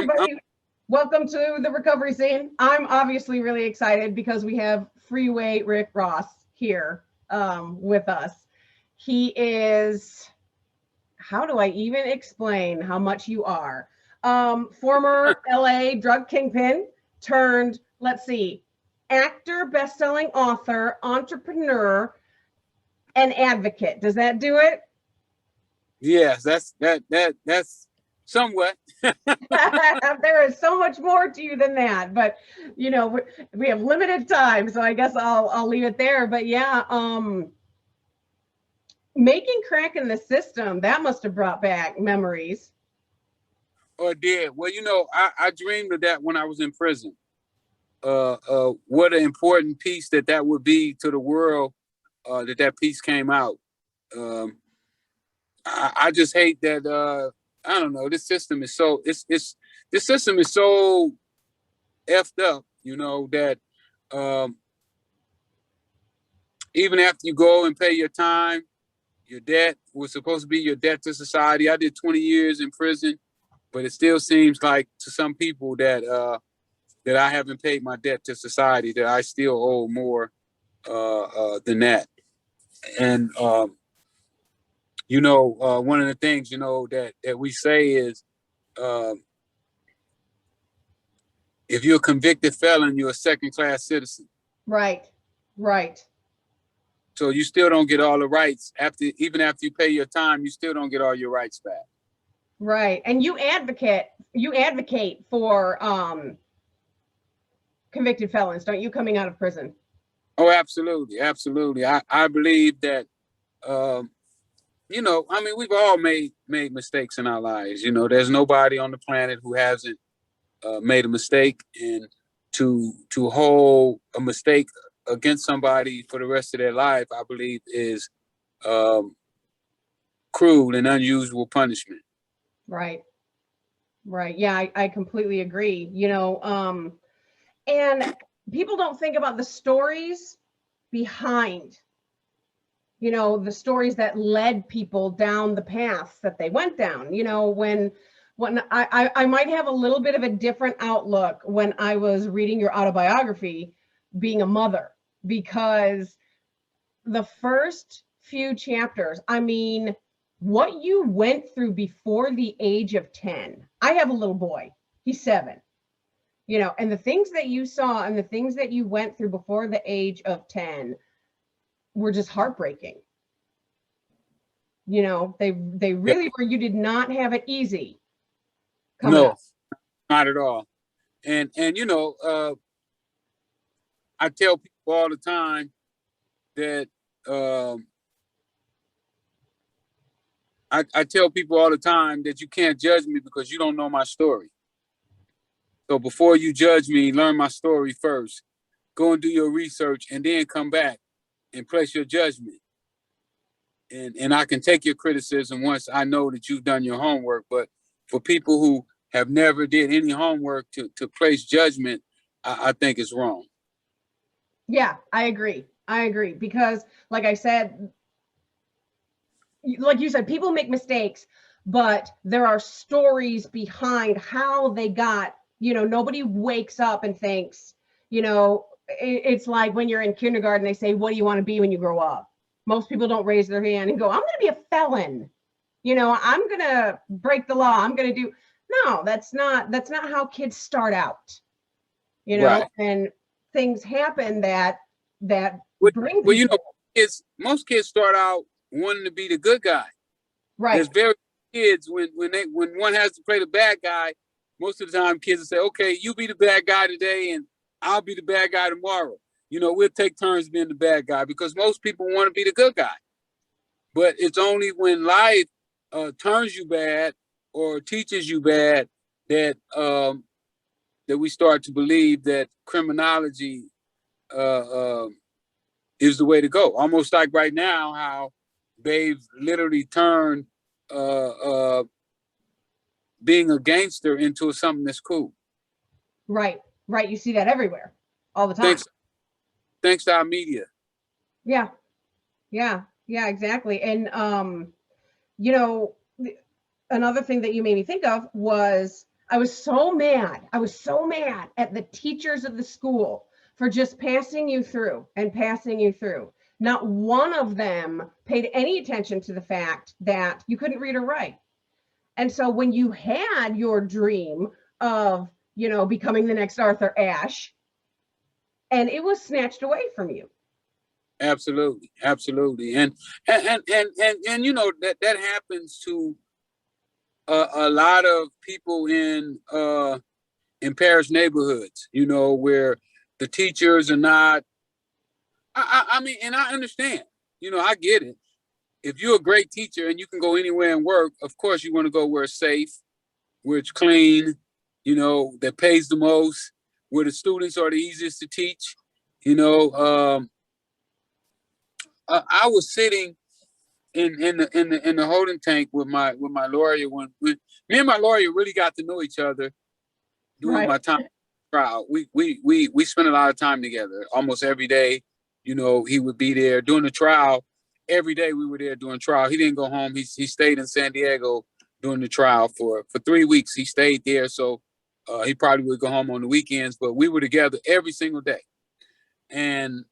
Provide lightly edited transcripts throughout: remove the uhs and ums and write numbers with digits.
everybody. Welcome to the recovery scene. I'm obviously really excited because we have Freeway Rick Ross here with us. He is, how do I even explain how much you are? Former LA drug kingpin turned, let's see, actor, best-selling author, entrepreneur, and advocate. Does that do it? Yes, that's somewhat. There is so much more to you than that, but you know, we have limited time, so I guess I'll leave it there. But yeah, making crack in the system, that must have brought back memories. Or did. Well, I dreamed of that when I was in prison. What an important piece that would be to the world, that piece came out. I just hate that. I don't know. This system is so this system is so effed up. That even after you go and pay your time, your debt was supposed to be your debt to society. I did 20 years in prison, but it still seems like to some people that that I haven't paid my debt to society. That I still owe more than that. And one of the things that we say is, if you're a convicted felon, you're a second-class citizen. Right. So you still don't get all the rights even after you pay your time. You still don't get all your rights back. Right. And you advocate for convicted felons, don't you, coming out of prison? Oh, absolutely. I believe that, we've all made mistakes in our lives. There's nobody on the planet who hasn't made a mistake, and to hold a mistake against somebody for the rest of their life, I believe is cruel and unusual punishment. Right. Yeah, I completely agree. And people don't think about the stories behind, the stories that led people down the paths that they went down. When I might have a little bit of a different outlook when I was reading your autobiography, being a mother, because the first few chapters, I mean, what you went through before the age of 10. I have a little boy, he's 7, and the things that you saw and the things that you went through before the age of 10 were just heartbreaking. They really were. You did not have it easy. No, not at all. And I tell people all the time that I tell people all the time that you can't judge me because you don't know my story. So before you judge me, learn my story first. Go and do your research, and then come back and place your judgment. And I can take your criticism once I know that you've done your homework. But for people who have never did any homework to place judgment, I think it's wrong. Yeah, I agree. Because like I said, like you said, people make mistakes, but there are stories behind how they got, nobody wakes up and thinks, it's like when you're in kindergarten, they say, what do you want to be when you grow up? Most people don't raise their hand and go, I'm going to be a felon. I'm going to break the law. I'm going to do. No, that's not how kids start out, Right. And things happen that bring. Well, most kids start out wanting to be the good guy. Right. There's very kids when one has to play the bad guy, most of the time kids will say, okay, you be the bad guy today and I'll be the bad guy tomorrow. We'll take turns being the bad guy because most people want to be the good guy. But it's only when life turns you bad or teaches you bad that that we start to believe that criminology is the way to go. Almost like right now, how they've literally turned being a gangster into something that's cool. Right. You see that everywhere, all the time. Thanks to our media. Yeah, exactly. And another thing that you made me think of was I was so mad. I was so mad at the teachers of the school for just passing you through and passing you through. Not one of them paid any attention to the fact that you couldn't read or write. And so when you had your dream of, you know, becoming the next Arthur Ashe, and it was snatched away from you. Absolutely, absolutely, and you know that happens to a lot of people in parish neighborhoods. You know, where the teachers are not. I mean, and I understand. You know, I get it. If you're a great teacher and you can go anywhere and work, of course you want to go where it's safe, where it's clean, you know, that pays the most, where the students are the easiest to teach. You know, I was sitting in the holding tank with my lawyer when me and my lawyer really got to know each other during my time trial. We spent a lot of time together, almost every day. You know, he would be there during the trial. Every day we were there during trial. He didn't go home. He stayed in San Diego during the trial for 3 weeks. He stayed there, so he probably would go home on the weekends. But we were together every single day, and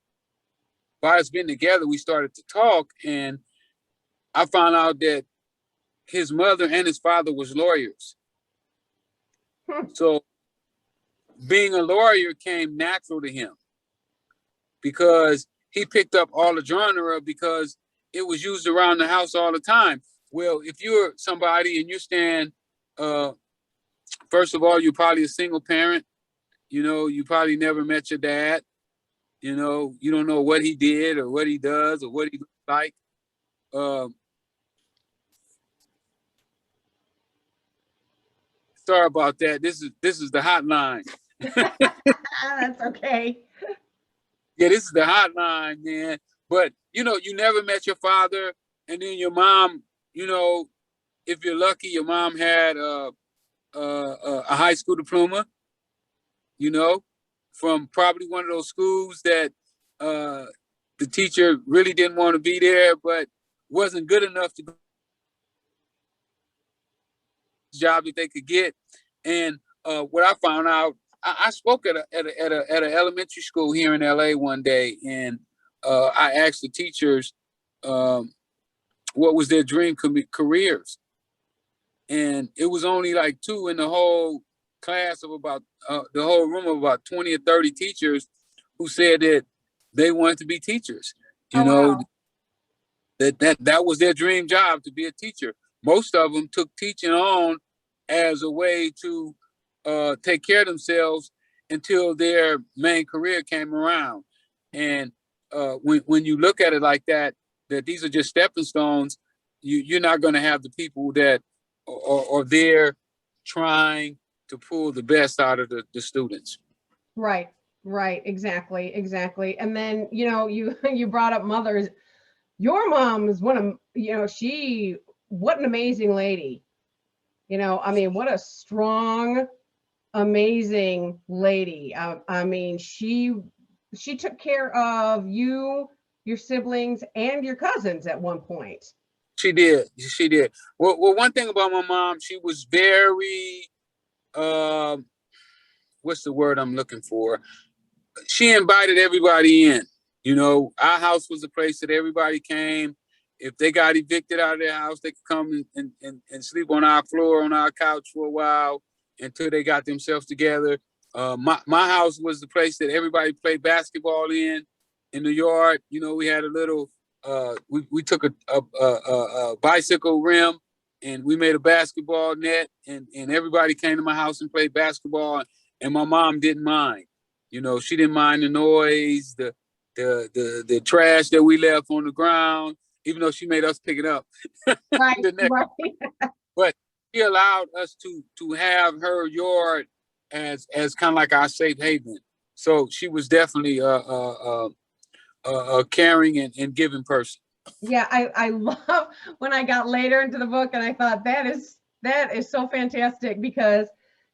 by us being together, we started to talk, and I found out that his mother and his father was lawyers. So being a lawyer came natural to him because he picked up all the genre because it was used around the house all the time. Well, if you're somebody and you stand, first of all, you're probably a single parent. You know, you probably never met your dad. You know, you don't know what he did or what he does or what he looks like. Sorry about that. This is the hotline. That's okay. Yeah, this is the hotline, man. But you know, you never met your father, and then your mom. You know, if you're lucky, your mom had a high school diploma. You know, from probably one of those schools that the teacher really didn't want to be there, but wasn't good enough to go to the job that they could get. And what I found out, I spoke at an elementary school here in LA one day, and I asked the teachers um, what was their dream careers, and it was only like two in the whole class of about the whole room of about 20 or 30 teachers who said that they wanted to be teachers. You know, Wow. that was their dream job, to be a teacher. Most of them took teaching on as a way to take care of themselves until their main career came around. And when you look at it like that these are just stepping stones, you're not going to have the people that are there trying to pull the best out of the students. Right. Right. Exactly. Exactly. And then, you know, you brought up mothers. Your mom is one of, you know, what an amazing lady. You know, I mean, what a strong, amazing lady. I mean, she took care of you, your siblings, and your cousins at one point. She did. She did. Well, one thing about my mom, she was very, what's the word I'm looking for? She invited everybody in. You know, our house was a place that everybody came. If they got evicted out of their house, they could come and sleep on our floor, on our couch for a while until they got themselves together. My house was the place that everybody played basketball in the yard. You know, we had a little, we took a bicycle rim and we made a basketball net, and everybody came to my house and played basketball, and my mom didn't mind. You know, she didn't mind the noise, the trash that we left on the ground, even though she made us pick it up. Right. the next, Right. but she allowed us to have her yard as kind of like our safe haven. So she was definitely a caring and giving person. Yeah, I love when I got later into the book and I thought that is so fantastic because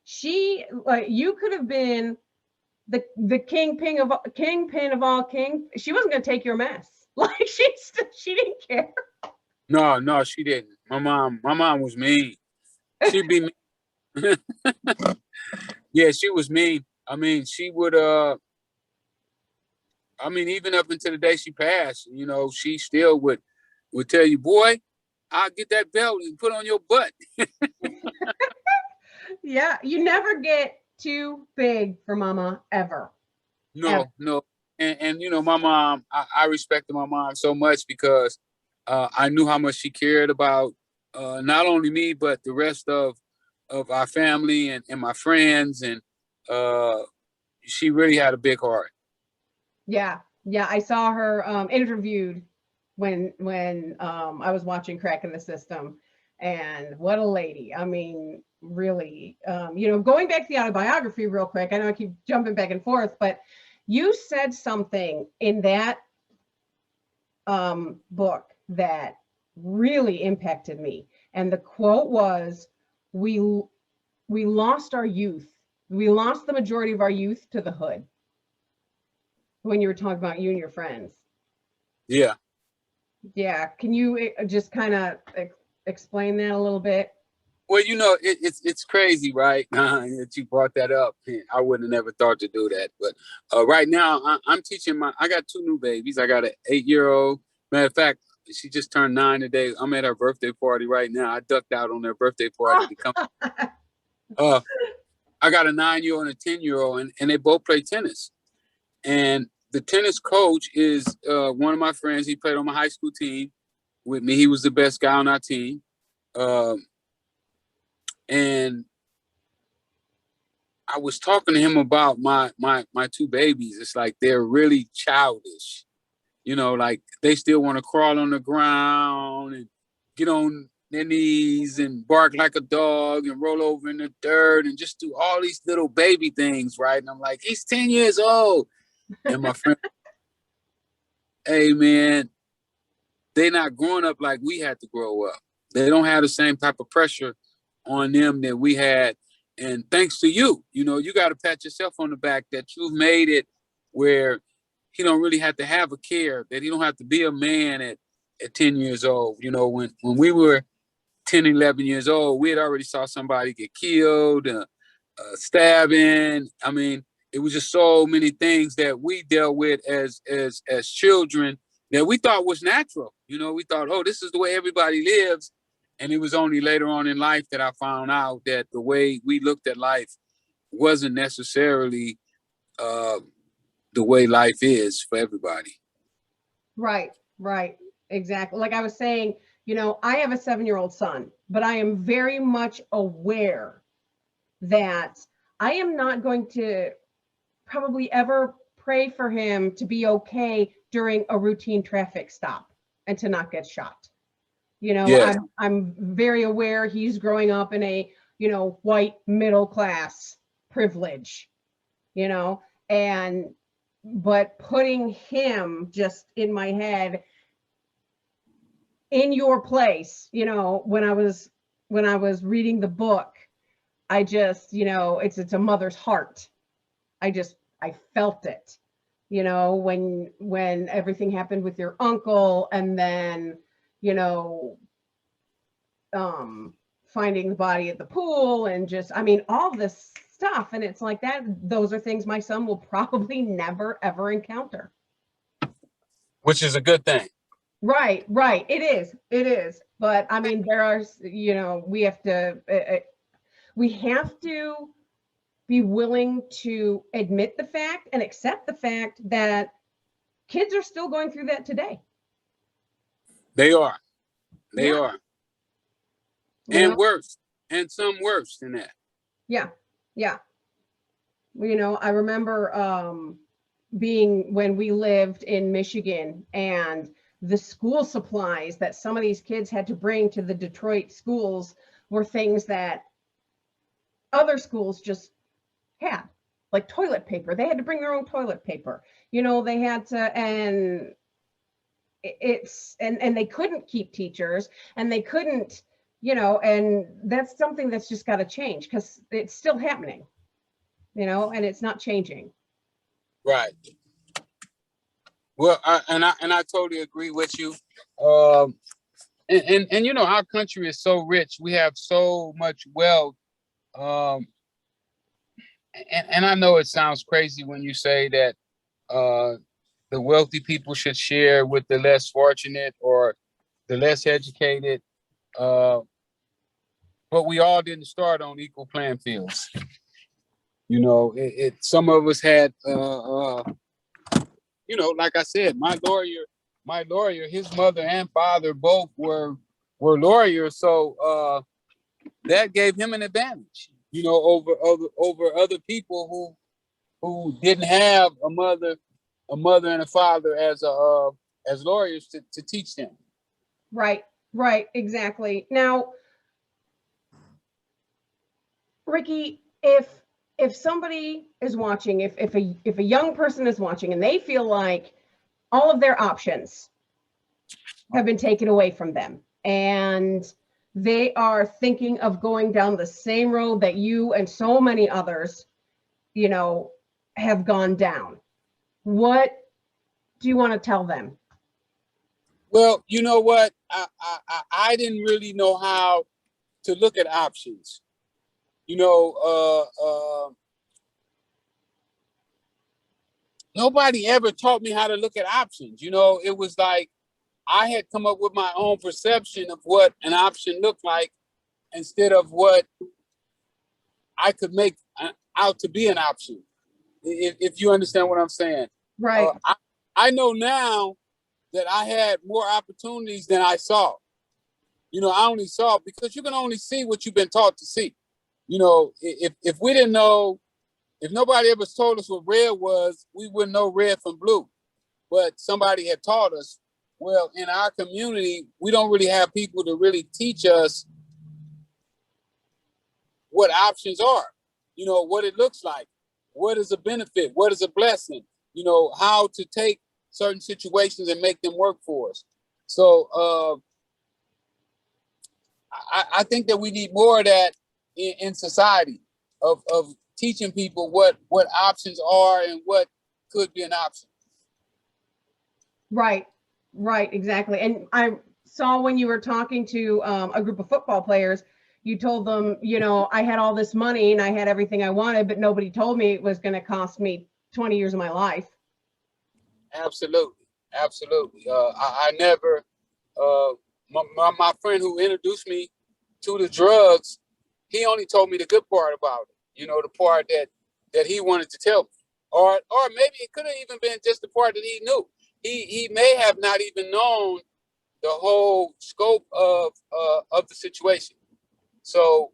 she, like, you could have been the kingpin of all king. She wasn't going to take your mess. Like she didn't care. No, she didn't. My mom was mean. She'd be mean. Yeah, she was mean. I mean, she would I mean, even up until the day she passed, you know, she still would tell you, boy, I'll get that belt and put on your butt. Yeah, you never get too big for mama ever. Ever. No, no. And you know, my mom, I respected my mom so much because I knew how much she cared about not only me, but the rest of our family and my friends. And uh, she really had a big heart. Yeah. Yeah, I saw her interviewed when I was watching Crack in the System, and what a lady. I mean, really, going back to the autobiography real quick. I know I keep jumping back and forth, but you said something in that book that really impacted me. And the quote was, we we lost our youth. We lost the majority of our youth to the hood, when you were talking about you and your friends. Yeah. Yeah. Can you just kind of explain that a little bit? Well, you know, it's crazy, right? That you brought that up. I wouldn't have never thought to do that. But right now, I'm teaching I got two new babies. I got an 8-year-old. Matter of fact, she just turned 9 today. I'm at her birthday party right now. I ducked out on their birthday party to come. Uh, I got a 9-year-old and a 10-year-old, and they both play tennis. And the tennis coach is one of my friends. He played on my high school team with me. He was the best guy on our team. And I was talking to him about my two babies. It's like they're really childish. You know, like they still want to crawl on the ground and get on their knees and bark like a dog and roll over in the dirt and just do all these little baby things, right? And I'm like, he's 10 years old. And my friend, hey man, they're not growing up like we had to grow up. They don't have the same type of pressure on them that we had. And thanks to you, you know, you got to pat yourself on the back that you've made it where he don't really have to have a care, that he don't have to be a man at 10 years old. You know, when we were 10, 11 years old, we had already saw somebody get killed, stabbing. I mean, it was just so many things that we dealt with as children that we thought was natural. You know, we thought, oh, this is the way everybody lives. And it was only later on in life that I found out that the way we looked at life wasn't necessarily uh, the way life is for everybody. Right, right, exactly. Like I was saying, I have a 7-year-old son, but I am very much aware that I am not going to probably ever pray for him to be okay during a routine traffic stop and to not get shot. Yes. I'm very aware he's growing up in a, white middle class privilege, and but putting him just in my head, in your place, when I was reading the book, I just, it's a mother's heart. I felt it, when everything happened with your uncle, and then, you know, finding the body at the pool, and just, I mean, all this stuff. And it's like that, those are things my son will probably never, ever encounter. Which is a good thing. Right. It is. But I mean, there are, we have to be willing to admit the fact and accept the fact that kids are still going through that today. They are. They Yeah. are. And worse. And some worse than that. Yeah. I remember being when we lived in Michigan, and the school supplies that some of these kids had to bring to the Detroit schools were things that other schools just had, like toilet paper. They had to bring their own toilet paper. They had to, and they couldn't keep teachers, and they couldn't, and that's something that's just got to change, because it's still happening, and it's not changing. Right. Well, I totally agree with you. And our country is so rich. We have so much wealth Um, and I know it sounds crazy when you say that the wealthy people should share with the less fortunate or the less educated. Uh, but we all didn't start on equal playing fields. You know, some of us had, you know, like I said, my lawyer, his mother and father both were lawyers, so that gave him an advantage, you know, over other people who didn't have a mother and a father as lawyers to teach them. Right, right, exactly. Now, Ricky, if somebody is watching, if a young person is watching and they feel like all of their options have been taken away from them and they are thinking of going down the same road that you and so many others, you know, have gone down, what do you want to tell them? Well, you know what? I didn't really know how to look at options. You know, nobody ever taught me how to look at options. You know, it was like I had come up with my own perception of what an option looked like instead of what I could make out to be an option. If you understand what I'm saying. Right. I know now that I had more opportunities than I saw. You know, I only saw because you can only see what you've been taught to see. You know, if we didn't know, if nobody ever told us what red was, we wouldn't know red from blue. But somebody had taught us. Well, in our community, we don't really have people to really teach us what options are. You know, what it looks like, what is a benefit, what is a blessing, you know, how to take certain situations and make them work for us. So I think that we need more of that in society of teaching people what options are and what could be an option. Right, right, exactly. And I saw when you were talking to a group of football players, you told them, you know, I had all this money and I had everything I wanted, but nobody told me it was going to cost me 20 years of my life. Absolutely, absolutely. I never. My friend who introduced me to the drugs, he only told me the good part about it. You know, the part that he wanted to tell me, or maybe it could have even been just the part that he knew. He may have not even known the whole scope of the situation. So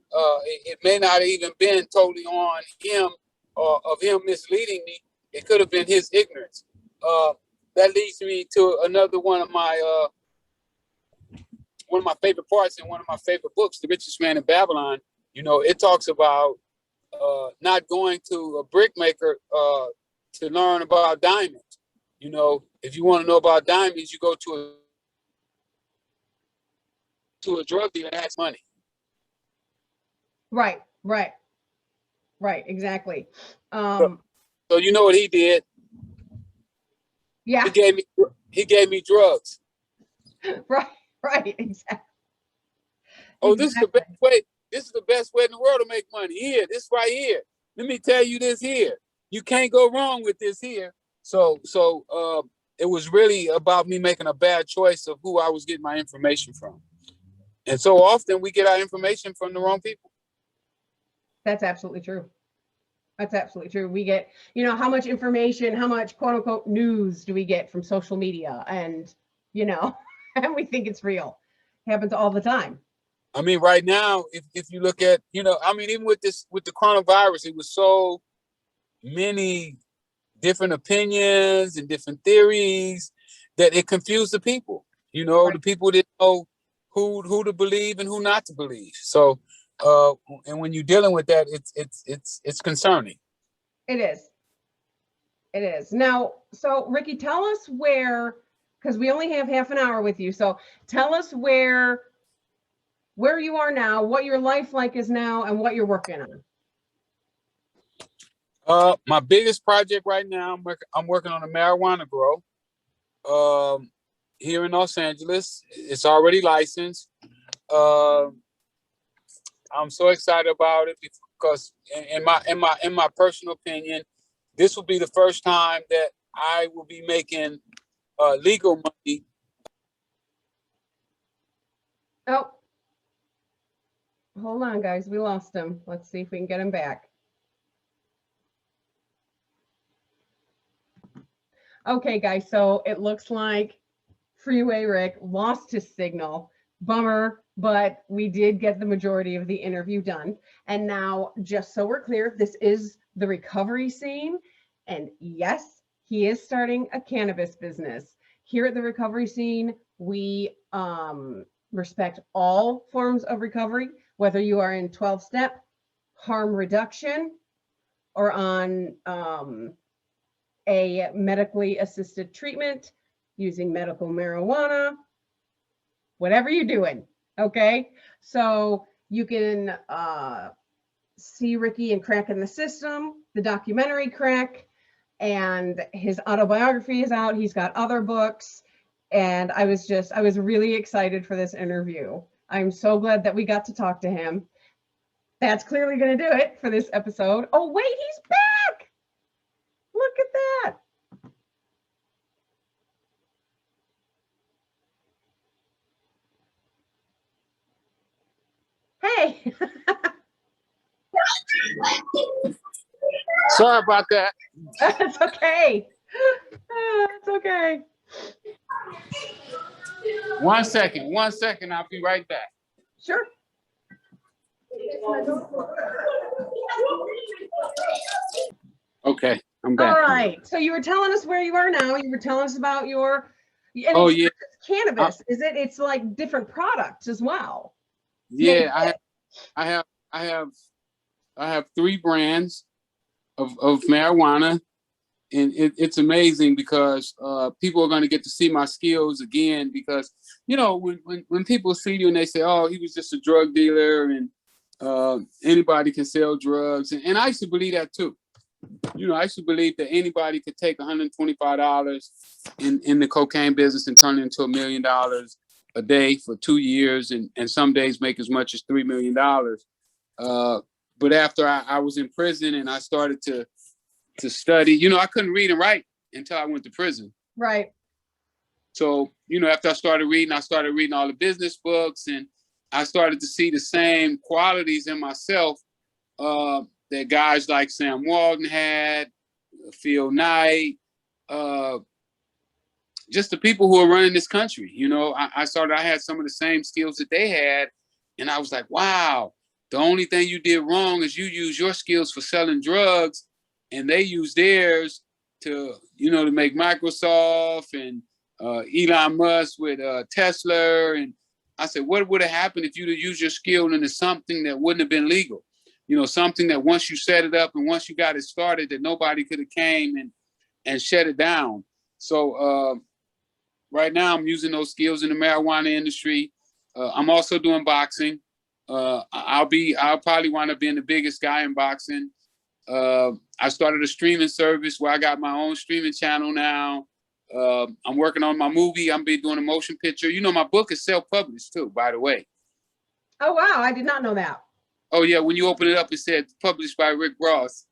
it may not have even been totally on him or of him misleading me. It could have been his ignorance. Uh, that leads me to another one of my favorite parts in one of my favorite books, The Richest Man in Babylon. You know, it talks about not going to a brick maker to learn about diamonds. You know, if you want to know about diamonds, you go to a drug dealer and ask money. Right, right, right, exactly. So you know what he did? Yeah. He gave me drugs. Right, right, exactly. Oh, this is the best way. This is the best way in the world to make money. Here, this right here. Let me tell you this here. You can't go wrong with this here. So it was really about me making a bad choice of who I was getting my information from. And so often we get our information from the wrong people. That's absolutely true. That's absolutely true. We get, you know, how much information, how much quote unquote news do we get from social media? And, you know, and we think it's real. It happens all the time. I mean, right now, if you look at, you know, I mean, even with the coronavirus, it was so many different opinions and different theories that it confused the people. You know, right. The people didn't know who to believe and who not to believe. So, and when you're dealing with that, it's concerning. It is. It is. Now, so Ricky, tell us where, because we only have half an hour with you. So tell us where you are now, what your life like is now, and what you're working on. My biggest project right now, I'm working on a marijuana grow here in Los Angeles. It's already licensed. I'm so excited about it because in my personal opinion, this will be the first time that I will be making legal money. Oh, hold on, guys. We lost him. Let's see if we can get him back. Okay, guys. So it looks like Freeway Rick lost his signal. Bummer, but we did get the majority of the interview done. And now, just so we're clear, this is the recovery scene. And yes, he is starting a cannabis business. Here at the recovery scene, we respect all forms of recovery, whether you are in 12-step, harm reduction, or on a medically assisted treatment using medical marijuana, whatever you're doing, okay? So you can see Ricky in Crack in the System, the documentary Crack, and his autobiography is out. He's got other books. And I was really excited for this interview. I'm so glad that we got to talk to him. That's clearly going to do it for this episode. Oh, wait, he's back. Look at that. Hey. Sorry about that. It's okay. It's okay. 1 second. I'll be right back. Sure. Okay, I'm back. All right. So you were telling us where you are now. You were telling us about your cannabis. Is it? It's like different products as well. Yeah, I have 3 brands of marijuana. And it's amazing because people are going to get to see my skills again, because, you know, when people see you and they say, oh, he was just a drug dealer and anybody can sell drugs. And I used to believe that too. You know, I used to believe that anybody could take $125 in the cocaine business and turn it into $1 million a day for 2 years, and some days make as much as $3 million. But after I was in prison and I started to study, you know, I couldn't read and write until I went to prison. Right. So, you know, after I started reading all the business books, and I started to see the same qualities in myself that guys like Sam Walton had, Phil Knight, just the people who are running this country. You know, I had some of the same skills that they had, and I was like, wow, the only thing you did wrong is you use your skills for selling drugs, and they use theirs to, you know, to make Microsoft and Elon Musk with Tesla. And I said, what would have happened if you'd have used your skill into something that wouldn't have been legal? You know, something that once you set it up and once you got it started, that nobody could have came and shut it down. So right now I'm using those skills in the marijuana industry. I'm also doing boxing. I'll probably wind up being the biggest guy in boxing. I started a streaming service where I got my own streaming channel now. I'm working on my movie. I'm be doing a motion picture. You know, my book is self-published too, by the way. Oh, wow. I did not know that. Oh, yeah. When you open it up, it said published by Rick Ross.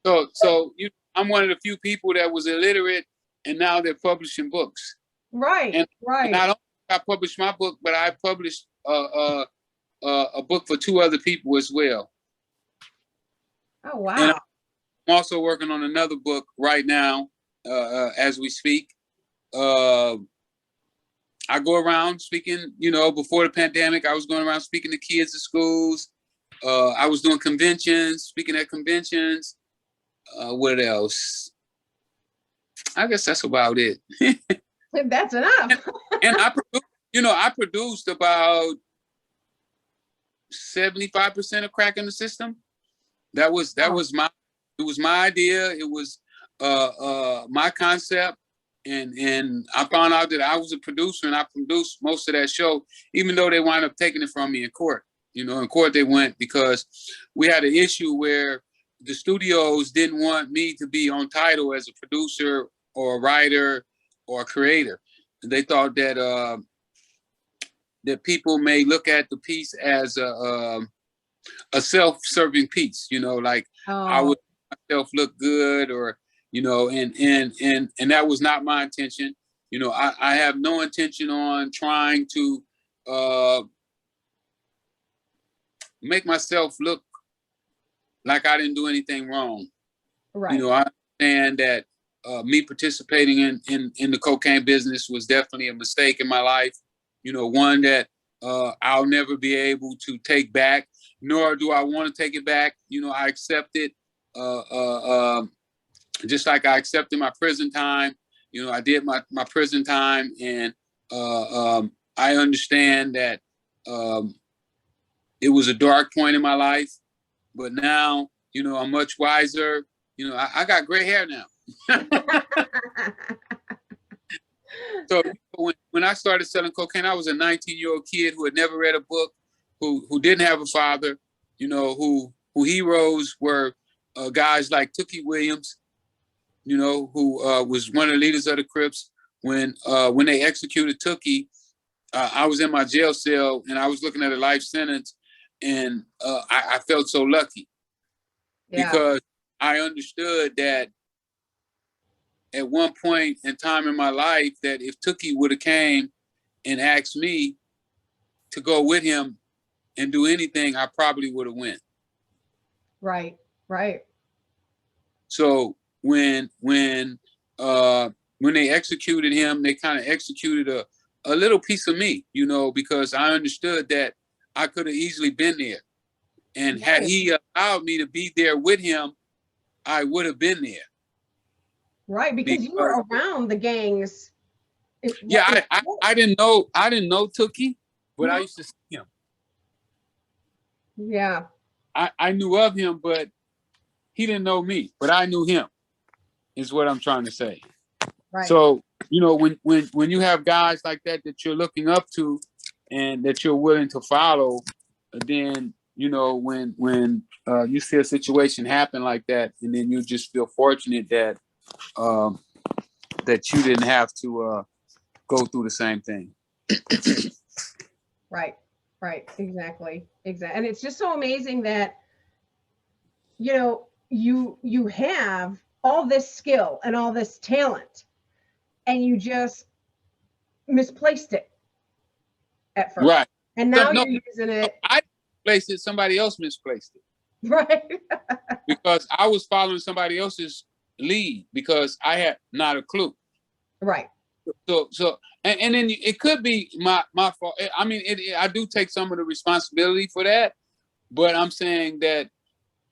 Oh, so I'm one of the few people that was illiterate, and now they're publishing books. Right. And right. Not only I published my book, but I published a book for 2 other people as well. Oh, wow. And I'm also working on another book right now as we speak. I go around speaking, you know, before the pandemic, I was going around speaking to kids at schools. I was doing conventions, speaking at conventions. What else? I guess that's about it. That's enough. And I produced about 75% of Crack in the System. It was my idea. It was my concept. And I found out that I was a producer, and I produced most of that show, even though they wound up taking it from me in court. You know, in court they went because we had an issue where the studios didn't want me to be on title as a producer or a writer or a creator. They thought that that people may look at the piece as a self-serving piece, like I Oh, would make myself look good, or and that was not my intention. I have no intention on trying to make myself look like I didn't do anything wrong. right. I understand that me participating in the cocaine business was definitely a mistake in my life. One that I'll never be able to take back, nor do I want to take it back. I accept it, just like I accepted my prison time. I did my prison time, and I understand that it was a dark point in my life, but now, I'm much wiser. I got gray hair now. So when I started selling cocaine, I was a 19-year-old kid who had never read a book, who didn't have a father, who heroes were guys like Tookie Williams, who was one of the leaders of the Crips. When they executed Tookie, I was in my jail cell and I was looking at a life sentence, and I felt so lucky because I understood that at one point in time in my life, that if Tookie would have came and asked me to go with him and do anything, I probably would have went. Right. So when they executed him, they kind of executed a little piece of me, because I understood that I could have easily been there. And had he allowed me to be there with him, I would have been there. Right, because you were around the gangs. I didn't know Tookie, but I used to see him. Yeah. I knew of him, but he didn't know me, but I knew him, is what I'm trying to say. Right. So, when you have guys like that you're looking up to and that you're willing to follow, then, when you see a situation happen like that, and then you just feel fortunate that that you didn't have to go through the same thing. Right. Exactly. And it's just so amazing that, you have all this skill and all this talent, and you just misplaced it at first. Right. And now you're using it. I misplaced it. Somebody else misplaced it. Right. Because I was following somebody else's lead because I had not a clue. Right. So and then it could be my fault. I mean, I do take some of the responsibility for that, but I'm saying that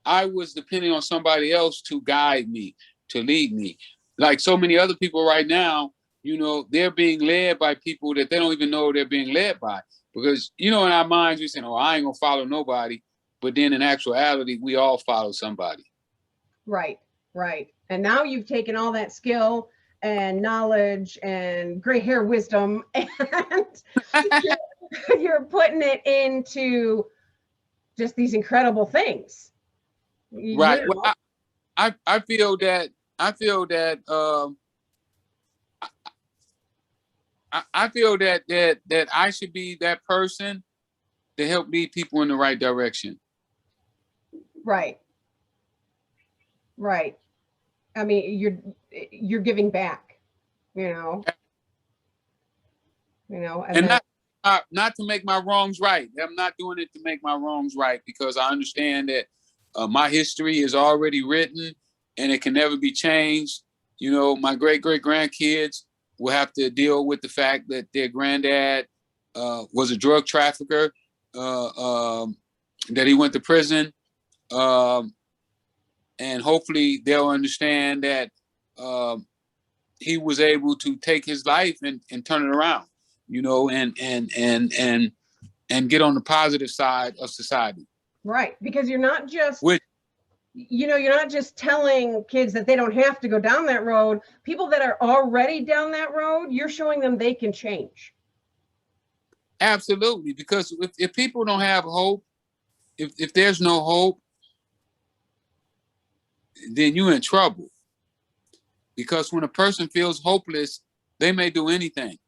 I was depending on somebody else to guide me, to lead me. Like so many other people right now, they're being led by people that they don't even know they're being led by. Because, in our minds, we say, oh, I ain't gonna follow nobody. But then in actuality, we all follow somebody. Right. And now you've taken all that skill and knowledge and gray hair wisdom, and you're putting it into just these incredible things. Right. Well, I feel that I feel that I should be that person to help lead people in the right direction. Right. I mean, you're giving back, and not to make my wrongs right. I'm not doing it to make my wrongs right, because I understand that my history is already written and it can never be changed. My great grandkids will have to deal with the fact that their granddad was a drug trafficker, that he went to prison, and hopefully they'll understand that he was able to take his life and turn it around, and get on the positive side of society. Right, because you're not just you're not just telling kids that they don't have to go down that road. People that are already down that road, you're showing them they can change. Absolutely, because if people don't have hope, if there's no hope, then you're in trouble. Because when a person feels hopeless, they may do anything,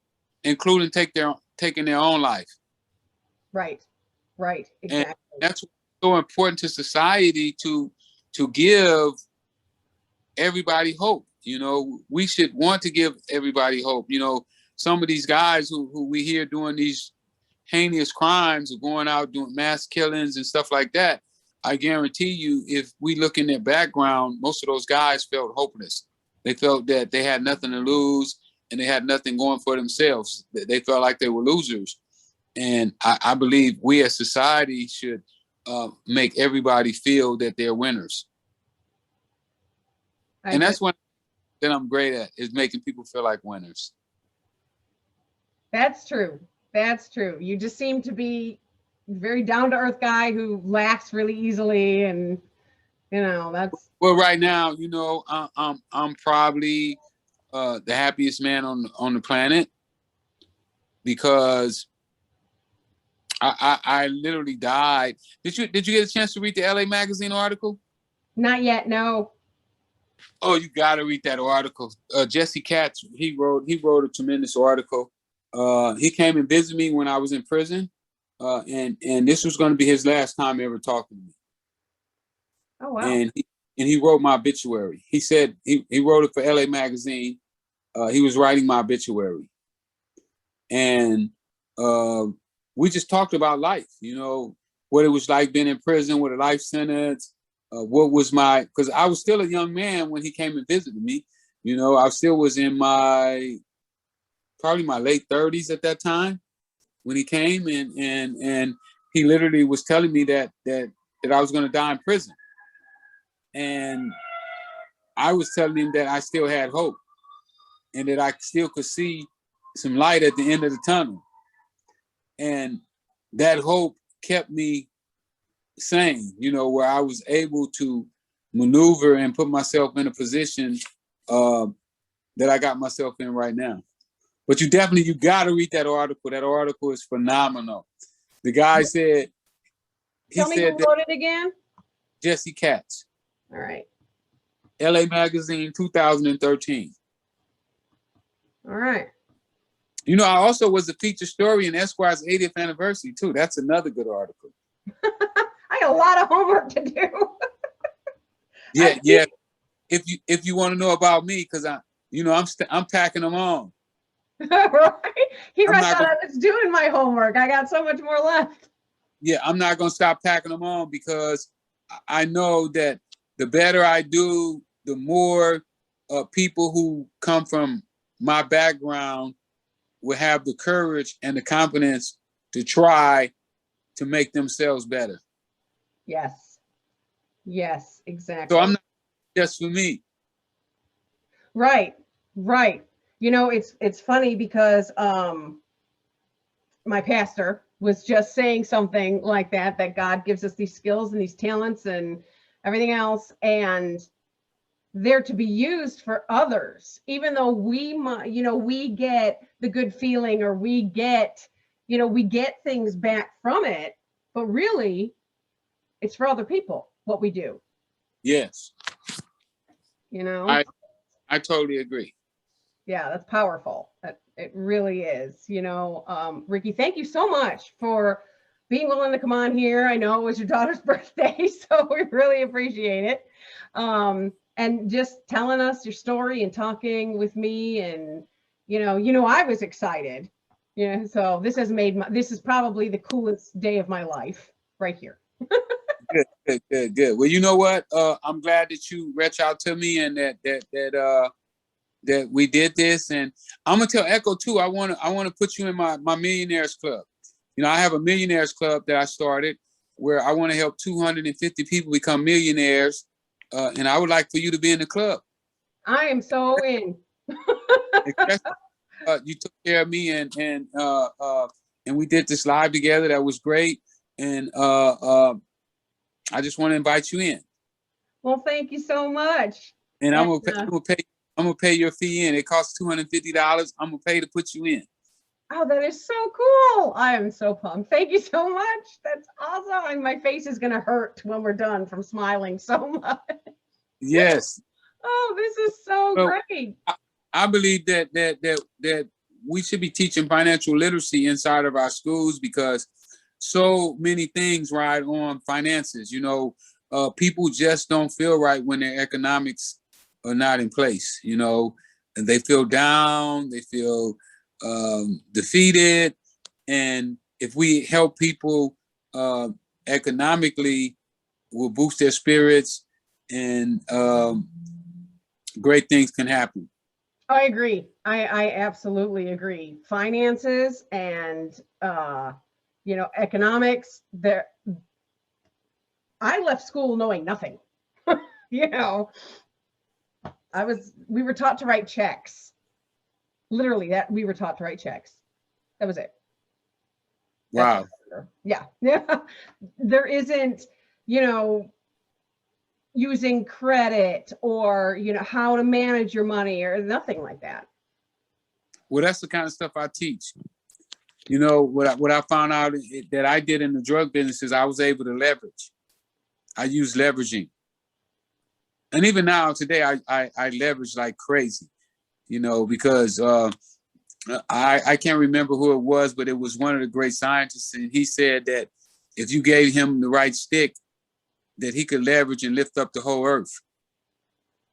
including taking their own life. Right. Right. And Exactly. that's so important to society to give everybody hope. You know, we should want to give everybody hope. You know, some of these guys who we hear doing these heinous crimes of going out doing mass killings and stuff like that, I guarantee you, if we look in their background, most of those guys felt hopeless. They felt that they had nothing to lose and they had nothing going for themselves. They felt like they were losers. And I believe we as society should make everybody feel that they're winners. And that's one that I'm great at, is making people feel like winners. That's true. That's true. You just seem to be a very down to earth guy who laughs really easily, and you know, that's well. Right now, you know, I'm probably the happiest man on the planet, because I literally died. Did you get a chance to read the LA Magazine article? not yet. No. Oh, you got to read that article. Jesse Katz, he wrote a tremendous article. He came and visited me when I was in prison, and this was going to be his last time ever talking to me. Oh wow. And he wrote my obituary. He said he wrote it for LA Magazine. He was writing my obituary, and we just talked about life. You know, what it was like being in prison with a life sentence. What was because I was still a young man when he came and visited me. You know, I still was in probably my late 30s at that time when he came, and he literally was telling me that I was going to die in prison. And I was telling him that I still had hope and that I still could see some light at the end of the tunnel. And that hope kept me sane, you know, where I was able to maneuver and put myself in a position that I got myself in right now. But you got to read that article. That article is phenomenal. The guy said, Tell me who wrote it again? Jesse Katz. All right. LA Magazine, 2013. All right. You know, I also was a featured story in Esquire's 80th anniversary too. That's another good article. I got a lot of homework to do. Yeah. If you want to know about me, because I'm packing them on. Right. Here I thought I was doing my homework. I got so much more left. Yeah, I'm not gonna stop packing them on, because I know that the better I do, the more people who come from my background will have the courage and the confidence to try to make themselves better. Yes. Yes, exactly. So I'm not just for me. Right. Right. You know, it's funny because my pastor was just saying something like that God gives us these skills and these talents and everything else, and they're to be used for others, even though we get the good feeling, or we get things back from it, but really it's for other people what we do. Yes. You know, I totally agree. Yeah, that's powerful. It really is. You know, Ricky, thank you so much for being willing to come on here. I know it was your daughter's birthday, so we really appreciate it. And just telling us your story and talking with me, and I was excited. Yeah, so this is probably the coolest day of my life right here. Good. Well, you know what? I'm glad that you reached out to me, and that we did this. And I'm gonna tell Echo too. I wanna put you in my millionaires club. You know, I have a millionaires club that I started where I want to help 250 people become millionaires, and I would like for you to be in the club. I am so in. You took care of me, and we did this live together. That was great, and I just want to invite you in. Well, thank you so much. And I'm gonna pay your fee in. It costs $250. I'm gonna pay to put you in. Oh, that is so cool. I am so pumped. Thank you so much. That's awesome. And my face is gonna hurt when we're done from smiling so much. Yes. Oh, this is so great. I believe that we should be teaching financial literacy inside of our schools, because so many things ride on finances. You know, people just don't feel right when their economics are not in place. You know, and they feel down, they feel defeated, and if we help people economically, we'll boost their spirits, and great things can happen. I agree. I absolutely agree. Finances and economics. There, I left school knowing nothing. You know, we were taught to write checks. Literally, that we were taught to write checks. That was it. Wow. Yeah. There isn't, using credit or, how to manage your money or nothing like that. Well, that's the kind of stuff I teach. You know, what I found out that I did in the drug business is I was able to leverage. I use leveraging. And even now, today, I leverage like crazy, because I can't remember who it was, but it was one of the great scientists. And he said that if you gave him the right stick, that he could leverage and lift up the whole earth.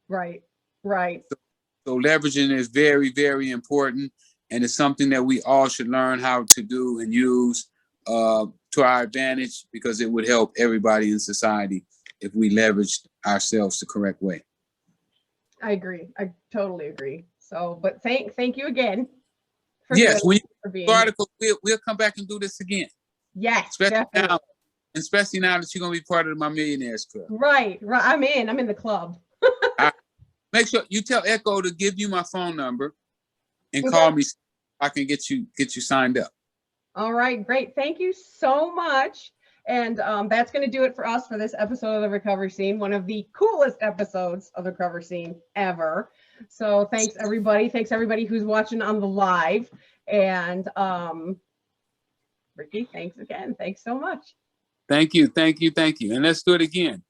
Right. So leveraging is very, very important. And it's something that we all should learn how to do and use to our advantage, because it would help everybody in society if we leveraged ourselves the correct way. I agree. I totally agree. So, but thank you again. Yes, when you do article, we'll come back and do this again. Yes, definitely. Especially now that you're gonna be part of my Millionaires Club. Right. I'm in the club. Make sure you tell Echo to give you my phone number and call me so I can get you signed up. All right, great. Thank you so much. And that's going to do it for us for this episode of The Recovery Scene, one of the coolest episodes of The Recovery Scene ever. So thanks everybody. Thanks everybody who's watching on the live. And Ricky, thanks again. Thanks so much. Thank you. And let's do it again.